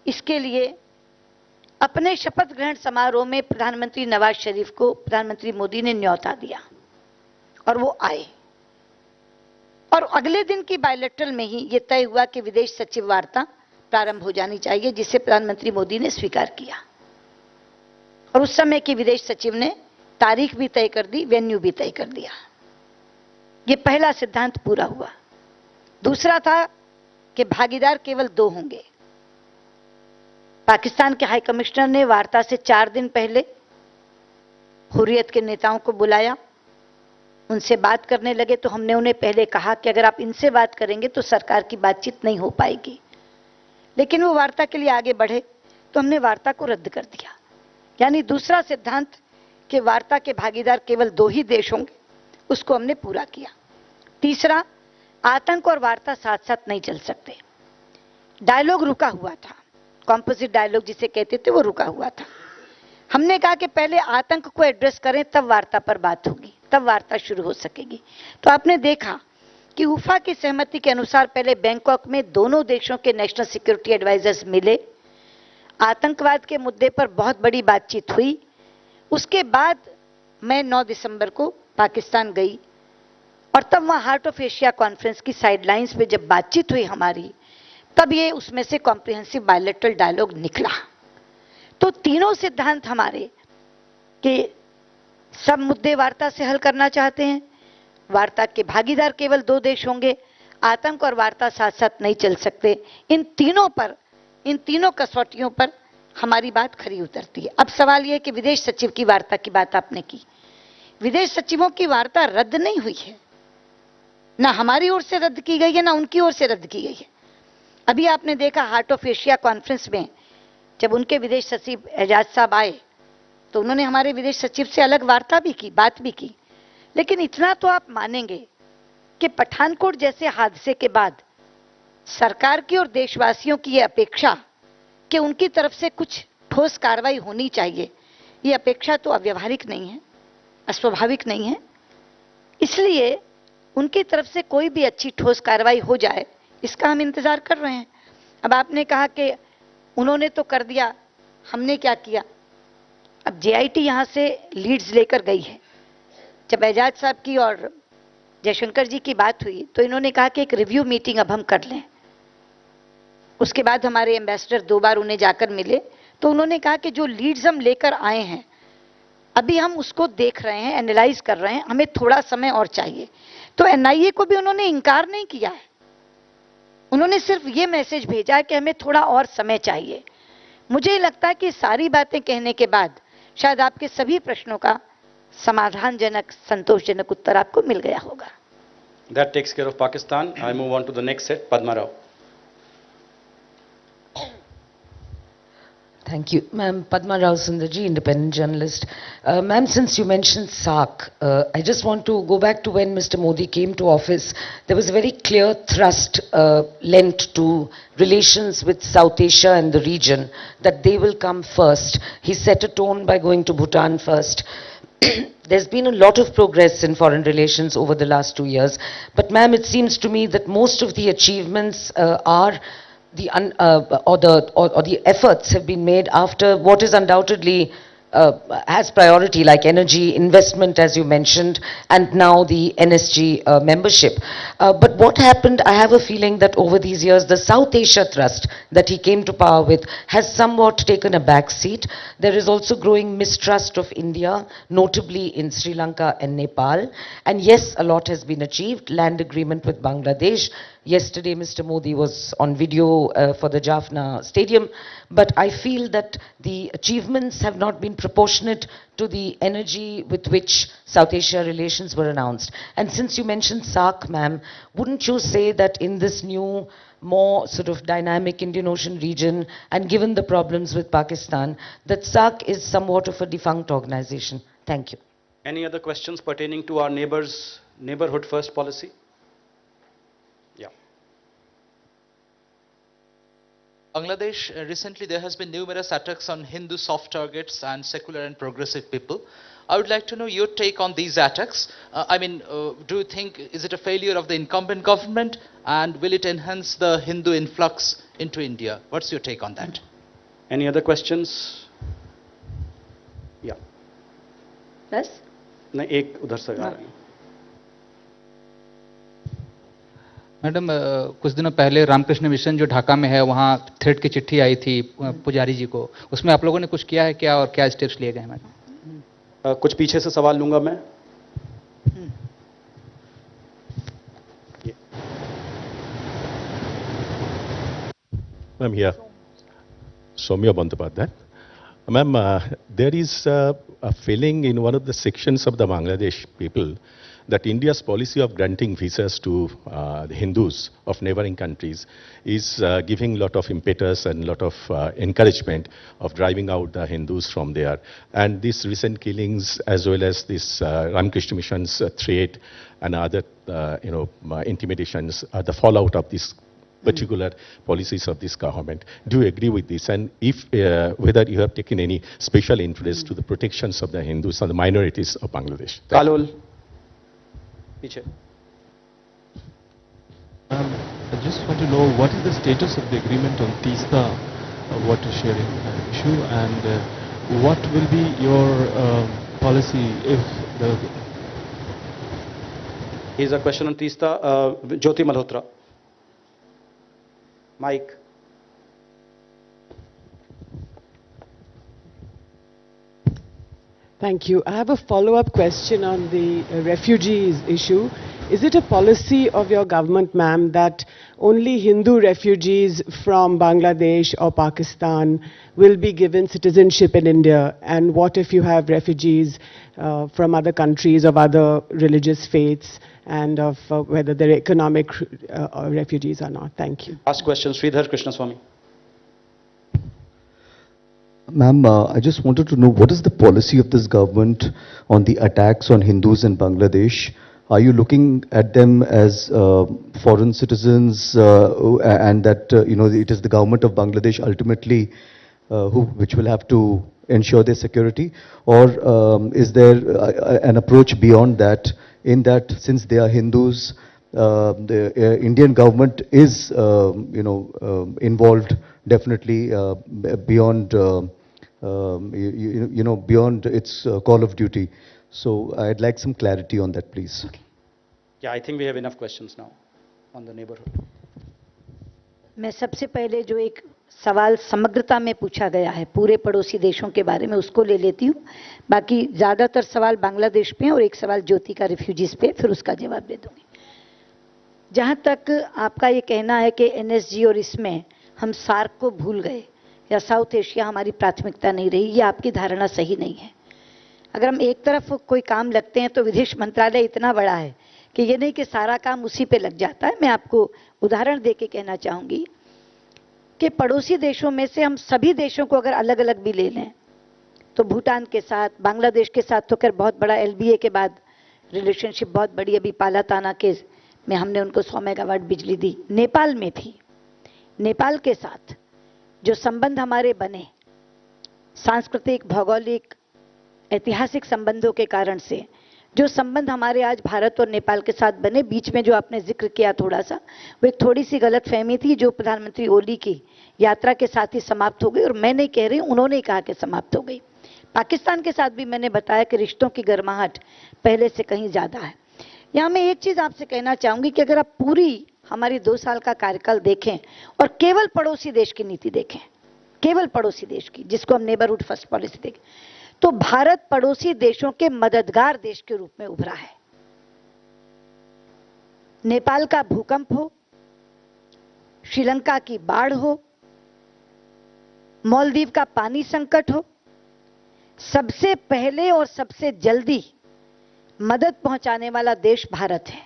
इसके लिए अपने शपथ ग्रहण समारोह में प्रधानमंत्री नवाज शरीफ को प्रधानमंत्री मोदी ने न्योता दिया और वो आए, और अगले दिन की बायलैटरल में ही ये तय हुआ कि विदेश सचिव वार्ता प्रारंभ हो जानी चाहिए, जिसे प्रधानमंत्री मोदी ने स्वीकार किया। और उस समय के विदेश सचिव ने तारीख भी तय कर दी, वेन्यू भी तय कर दिया। ये पहला सिद्धांत पूरा हुआ। दूसरा था कि भागीदार केवल 2 होंगे। पाकिस्तान के हाई कमिश्नर ने वार्ता से 4 दिन पहले हुर्रियत के नेताओं को बुलाया, उनसे बात करने लगे। तो हमने उन्हें पहले कहा कि अगर आप इनसे बात करेंगे तो सरकार की बातचीत नहीं हो पाएगी, लेकिन वो वार्ता के लिए आगे बढ़े तो हमने वार्ता को रद्द कर दिया। यानी दूसरा सिद्धांत कि वार्ता के भागीदार केवल 2 ही देश होंगे, उसको हमने पूरा किया। तीसरा, आतंक और वार्ता साथ साथ नहीं चल सकते। डायलॉग रुका हुआ था, कॉम्पोजिट डायलॉग जिसे कहते थे, वो रुका हुआ था। हमने कहा कि पहले आतंक को एड्रेस करें, तब वार्ता पर बात होगी, तब वार्ता शुरू हो सकेगी। तो आपने देखा कि उफा की सहमति के अनुसार पहले बैंकॉक में दोनों देशों के नेशनल सिक्योरिटी एडवाइजर्स मिले, आतंकवाद के मुद्दे पर बहुत बड़ी बातचीत हुई। उसके बाद मैं 9 दिसंबर को पाकिस्तान गई और तब वहां हार्ट ऑफ एशिया कॉन्फ्रेंस की साइडलाइंस पे जब बातचीत हुई हमारी, तब ये उसमें से कॉम्प्रिहेंसिव बायलैटरल डायलॉग निकला। तो तीनों सिद्धांत हमारे कि सब मुद्दे वार्ता से हल करना चाहते हैं, वार्ता के भागीदार केवल 2 देश होंगे, आतंक और वार्ता साथ साथ नहीं चल सकते, इन तीनों कसौटियों पर हमारी बात खरी उतरती है। अब सवाल यह कि विदेश सचिव की वार्ता की बात आपने की। विदेश सचिवों की वार्ता रद्द नहीं हुई है, ना हमारी ओर से रद्द की गई है, ना उनकी ओर से रद्द की गई है। अभी आपने देखा हार्ट ऑफ एशिया कॉन्फ्रेंस में जब उनके विदेश सचिव एजाज साहब आए तो उन्होंने हमारे विदेश सचिव से अलग वार्ता भी की, बात भी की। लेकिन इतना तो आप मानेंगे कि पठानकोट जैसे हादसे के बाद सरकार की और देशवासियों की यह अपेक्षा कि उनकी तरफ से कुछ ठोस कार्रवाई होनी चाहिए, ये अपेक्षा तो अव्यावहारिक नहीं है, अस्वाभाविक नहीं है। इसलिए उनकी तरफ से कोई भी अच्छी ठोस कार्रवाई हो जाए, इसका हम इंतजार कर रहे हैं। अब आपने कहा कि उन्होंने तो कर दिया, हमने क्या किया? अब जेआईटी यहां से लीड्स लेकर गई है। जब एजाज साहब की और जयशंकर जी की बात हुई तो इन्होंने कहा कि एक रिव्यू मीटिंग अब हम कर लें। उसके बाद हमारे एम्बेसडर 2 बार उन्हें जाकर मिले तो उन्होंने कहा कि जो लीड्स हम लेकर आए हैं अभी हम उसको देख रहे हैं, एनालाइज कर रहे हैं, हमें थोड़ा समय और चाहिए। तो एनआईए को भी उन्होंने इनकार नहीं किया है, उन्होंने सिर्फ ये मैसेज भेजा है कि हमें थोड़ा और समय चाहिए। मुझे लगता है कि सारी बातें कहने के बाद शायद आपके सभी प्रश्नों का समाधानजनक, संतोषजनक उत्तर आपको मिल गया होगा। That takes care of Pakistan. I move on to the next set. Padma Rao. Thank you. Ma'am, Padma Rao Sundarji, independent journalist. Ma'am, since you mentioned SAARC, I just want to go back to when Mr. Modi came to office. There was a very clear thrust lent to relations with South Asia and the region, that they will come first. He set a tone by going to Bhutan first. There's been a lot of progress in foreign relations over the last 2 years. But ma'am, it seems to me that most of the achievements are the efforts have been made after what is undoubtedly has priority, like energy, investment, as you mentioned, and now the NSG membership. But what happened, I have a feeling that over these years, the South Asia thrust that he came to power with has somewhat taken a back seat. There is also growing mistrust of India, notably in Sri Lanka and Nepal. And yes, a lot has been achieved. Land agreement with Bangladesh. Yesterday, Mr. Modi was on video for the Jaffna Stadium. But I feel that the achievements have not been proportionate to the energy with which South Asia relations were announced. And since you mentioned SAARC, ma'am, wouldn't you say that in this new, more sort of dynamic Indian Ocean region, and given the problems with Pakistan, that SAARC is somewhat of a defunct organization? Thank you. Any other questions pertaining to our neighborhood first policy? Yeah. Bangladesh, recently there has been numerous attacks on Hindu soft targets and secular and progressive people. I would like to know your take on these attacks. Do you think, is it a failure of the incumbent government, and will it enhance the Hindu influx into India? What's your take on that? Any other questions? Yeah. बस नहीं, एक उधर से आ रहे हैं. Madam कुछ दिनों पहले रामकृष्ण मिशन जो ढाका में है वहाँ थ्रेट की चिट्ठी आई थी पुजारी जी को, उसमें आप लोगों ने कुछ किया है क्या और क्या स्टेप्स लिए गए हैं मैडम? कुछ पीछे से सवाल लूंगा मैं. Ma'am, here. Soumya Bandyopadhyay. Ma'am, there is a feeling in one of the sections of the Bangladesh people that India's policy of granting visas to the Hindus of neighboring countries is giving a lot of impetus and a lot of encouragement of driving out the Hindus from there. And these recent killings, as well as this Ramakrishna Mission's threat and other, intimidations, are the fallout of this particular policies of this government. Do you agree with this? And if whether you have taken any special interest to the protections of the Hindus and the minorities of Bangladesh? Kalol पीछे. I just want to know what is the status of the agreement on Teesta water sharing issue, and what will be your policy if the... Here's a question on Teesta. Jyoti Malhotra. Mike. Thank you. I have a follow-up question on the refugees issue. Is it a policy of your government, ma'am, that only Hindu refugees from Bangladesh or Pakistan will be given citizenship in India? And what if you have refugees from other countries of other religious faiths, and of whether they're economic refugees or not? Thank you. Last question, Sridhar Krishnaswamy. Ma'am, I just wanted to know what is the policy of this government on the attacks on Hindus in Bangladesh? Are you looking at them as foreign citizens, and that it is the government of Bangladesh ultimately which will have to ensure their security, or is there an approach beyond that, in that since they are Hindus, the Indian government is involved definitely beyond beyond its call of duty? So I'd like some clarity on that, please. Yeah, I think we have enough questions now on the neighborhood. मैं सबसे पहले जो एक सवाल समग्रता में पूछा गया है पूरे पड़ोसी देशों के बारे में उसको ले लेती हूँ. बाकी ज़्यादातर सवाल बांग्लादेश पे हैं और एक सवाल ज्योति का रिफ्यूजीज पे, फिर उसका जवाब दे दूंगी. जहाँ तक आपका ये कहना है कि एनएसजी और इसमें हम सार्क को भूल गए या साउथ एशिया हमारी प्राथमिकता नहीं रही, ये आपकी धारणा सही नहीं है. अगर हम एक तरफ कोई काम लगते हैं तो विदेश मंत्रालय इतना बड़ा है कि ये नहीं कि सारा काम उसी पे लग जाता है. मैं आपको उदाहरण दे के कहना चाहूँगी कि पड़ोसी देशों में से हम सभी देशों को अगर अलग अलग भी ले लें तो भूटान के साथ, बांग्लादेश के साथ तो खैर बहुत बड़ा एलबीए के बाद रिलेशनशिप बहुत बड़ी, अभी पालाताना के में हमने उनको 100 मेगावाट बिजली दी. नेपाल में भी, नेपाल के साथ जो संबंध हमारे बने सांस्कृतिक, भौगोलिक, ऐतिहासिक संबंधों के कारण से, जो संबंध हमारे आज भारत और नेपाल के साथ बने, बीच में जो आपने जिक्र किया थोड़ा सा, वो एक थोड़ी सी गलतफहमी थी जो प्रधानमंत्री ओली की यात्रा के साथ ही समाप्त हो गई. और मैं नहीं कह रही, उन्होंने कहा कि समाप्त हो गई. पाकिस्तान के साथ भी मैंने बताया कि रिश्तों की गर्माहट पहले से कहीं ज़्यादा है. यहाँ मैं एक चीज़ आपसे कहना चाहूँगी कि अगर आप पूरी हमारी 2 साल का कार्यकाल देखें और केवल पड़ोसी देश की नीति देखें, केवल पड़ोसी देश की, जिसको हम नेबरहुड फर्स्ट पॉलिसी देखें, तो भारत पड़ोसी देशों के मददगार देश के रूप में उभरा है. नेपाल का भूकंप हो, श्रीलंका की बाढ़ हो, मालदीव का पानी संकट हो, सबसे पहले और सबसे जल्दी मदद पहुंचाने वाला देश भारत है.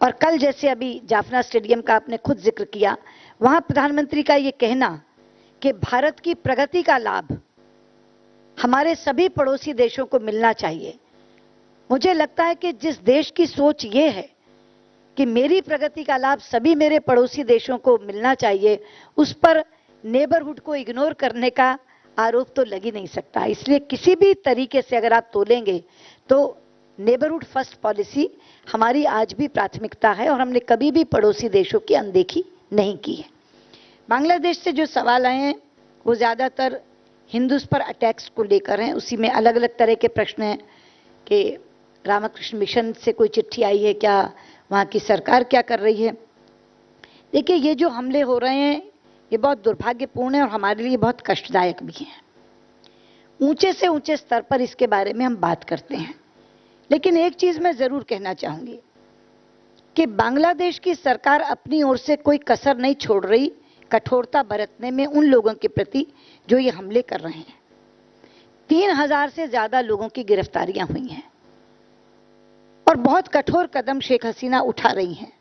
और कल जैसे अभी जाफना स्टेडियम का आपने खुद जिक्र किया, वहां प्रधानमंत्री का यह कहना कि भारत की प्रगति का लाभ हमारे सभी पड़ोसी देशों को मिलना चाहिए. मुझे लगता है कि जिस देश की सोच ये है कि मेरी प्रगति का लाभ सभी मेरे पड़ोसी देशों को मिलना चाहिए, उस पर नेबरहुड को इग्नोर करने का आरोप तो लग ही नहीं सकता. इसलिए किसी भी तरीके से अगर आप तोलेंगे तो नेबरहुड फर्स्ट पॉलिसी हमारी आज भी प्राथमिकता है और हमने कभी भी पड़ोसी देशों की अनदेखी नहीं की है. बांग्लादेश से जो सवाल आए हैं वो ज़्यादातर हिंदूज पर अटैक्स को लेकर हैं। उसी में अलग अलग तरह के प्रश्न हैं कि रामकृष्ण मिशन से कोई चिट्ठी आई है क्या, वहाँ की सरकार क्या कर रही है। देखिए, ये जो हमले हो रहे हैं ये बहुत दुर्भाग्यपूर्ण है और हमारे लिए बहुत कष्टदायक भी हैं। ऊंचे से ऊंचे स्तर पर इसके बारे में हम बात करते हैं, लेकिन एक चीज मैं जरूर कहना चाहूंगी कि बांग्लादेश की सरकार अपनी ओर से कोई कसर नहीं छोड़ रही कठोरता बरतने में उन लोगों के प्रति जो ये हमले कर रहे हैं। 3000 से ज्यादा लोगों की गिरफ्तारियां हुई हैं और बहुत कठोर कदम शेख हसीना उठा रही हैं।